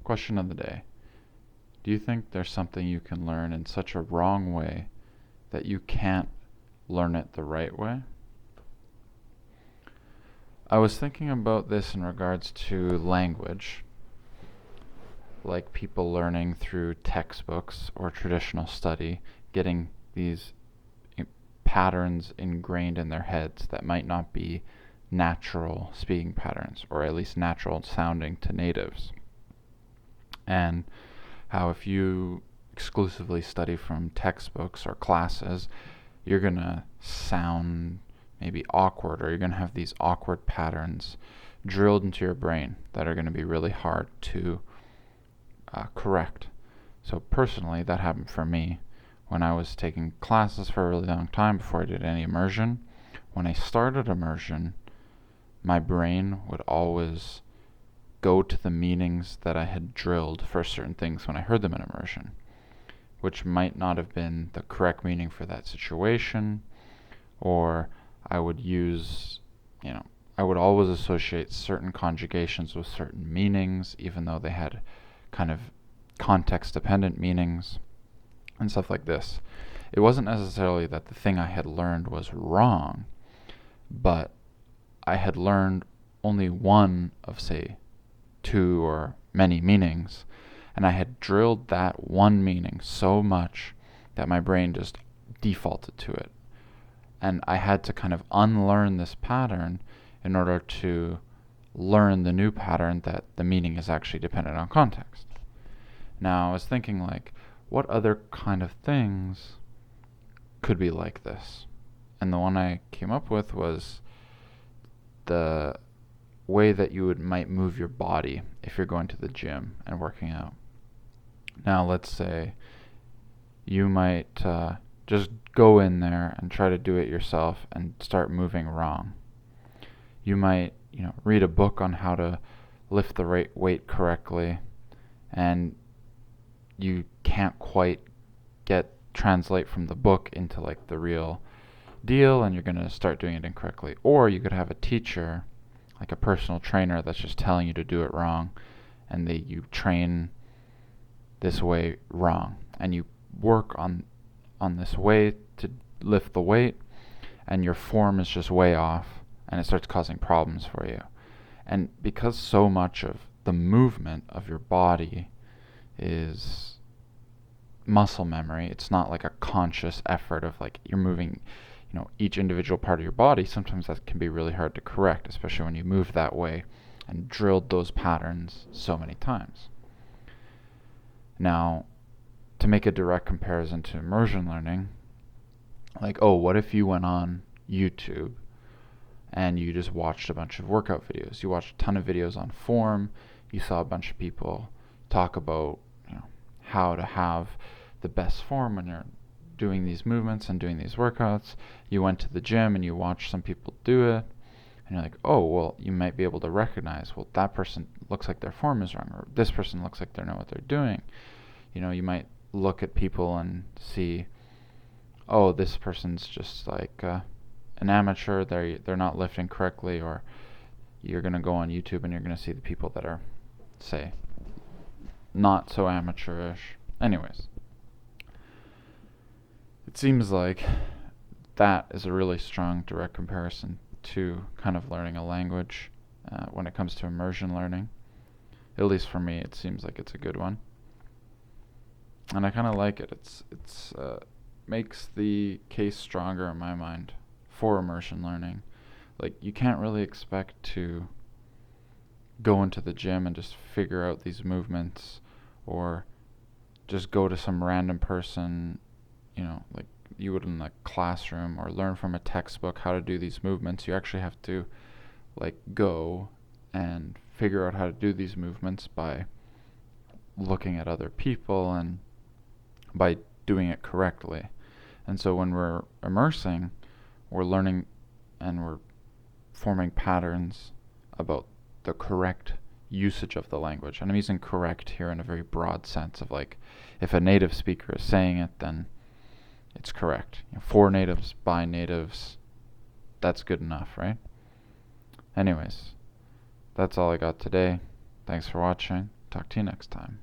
Question of the day. Do you think there's something you can learn in such a wrong way that you can't learn it the right way? I was thinking about this in regards to language, like people learning through textbooks or traditional study, getting these patterns ingrained in their heads that might not be natural speaking patterns, or at least natural sounding to natives. And how if you exclusively study from textbooks or classes, you're going to sound maybe awkward, or you're going to have these awkward patterns drilled into your brain that are going to be really hard to correct. So personally, that happened for me when I was taking classes for a really long time before I did any immersion. When I started immersion, my brain would always go to the meanings that I had drilled for certain things when I heard them in immersion, which might not have been the correct meaning for that situation, or I would use, I would always associate certain conjugations with certain meanings, even though they had kind of context-dependent meanings and stuff like this. It wasn't necessarily that the thing I had learned was wrong, but I had learned only one of, say, two or many meanings, and I had drilled that one meaning so much that my brain just defaulted to it. And I had to kind of unlearn this pattern in order to learn the new pattern that the meaning is actually dependent on context. Now, I was thinking, like, what other kind of things could be like this? And the one I came up with was the way that you might move your body if you're going to the gym and working out. Now, let's say you might just go in there and try to do it yourself and start moving wrong. You might, read a book on how to lift the right weight correctly, and you can't quite translate from the book into like the real deal, and you're going to start doing it incorrectly. Or you could have a teacher, like a personal trainer, that's just telling you to do it wrong, and you train this way wrong, and you work on this way to lift the weight, and your form is just way off, and it starts causing problems for you. And because so much of the movement of your body is muscle memory, it's not like a conscious effort of like you're moving each individual part of your body. Sometimes that can be really hard to correct, especially when you move that way and drilled those patterns so many times. Now, to make a direct comparison to immersion learning, like, what if you went on YouTube and you just watched a bunch of workout videos? You watched a ton of videos on form. You saw a bunch of people talk about how to have the best form when you're doing these movements and doing these workouts. You went to the gym and you watched some people do it, and you're like, you might be able to recognize, that person looks like their form is wrong, or this person looks like they know what they're doing. You might look at people and see, this person's just like an amateur, they're not lifting correctly. Or you're going to go on YouTube and you're going to see the people that are, say, not so amateurish. Anyways, it seems like that is a really strong direct comparison to kind of learning a language when it comes to immersion learning. At least for me, it seems like it's a good one, and I kind of like it. It's makes the case stronger in my mind for immersion learning. Like, you can't really expect to go into the gym and just figure out these movements, or just go to some random person, like you would in a classroom, or learn from a textbook how to do these movements. You actually have to like go and figure out how to do these movements by looking at other people and by doing it correctly. And so when we're immersing, we're learning and we're forming patterns about the correct usage of the language. And I'm using correct here in a very broad sense of like, if a native speaker is saying it, then it's correct. For natives, by natives, that's good enough, right? Anyways, that's all I got today. Thanks for watching. Talk to you next time.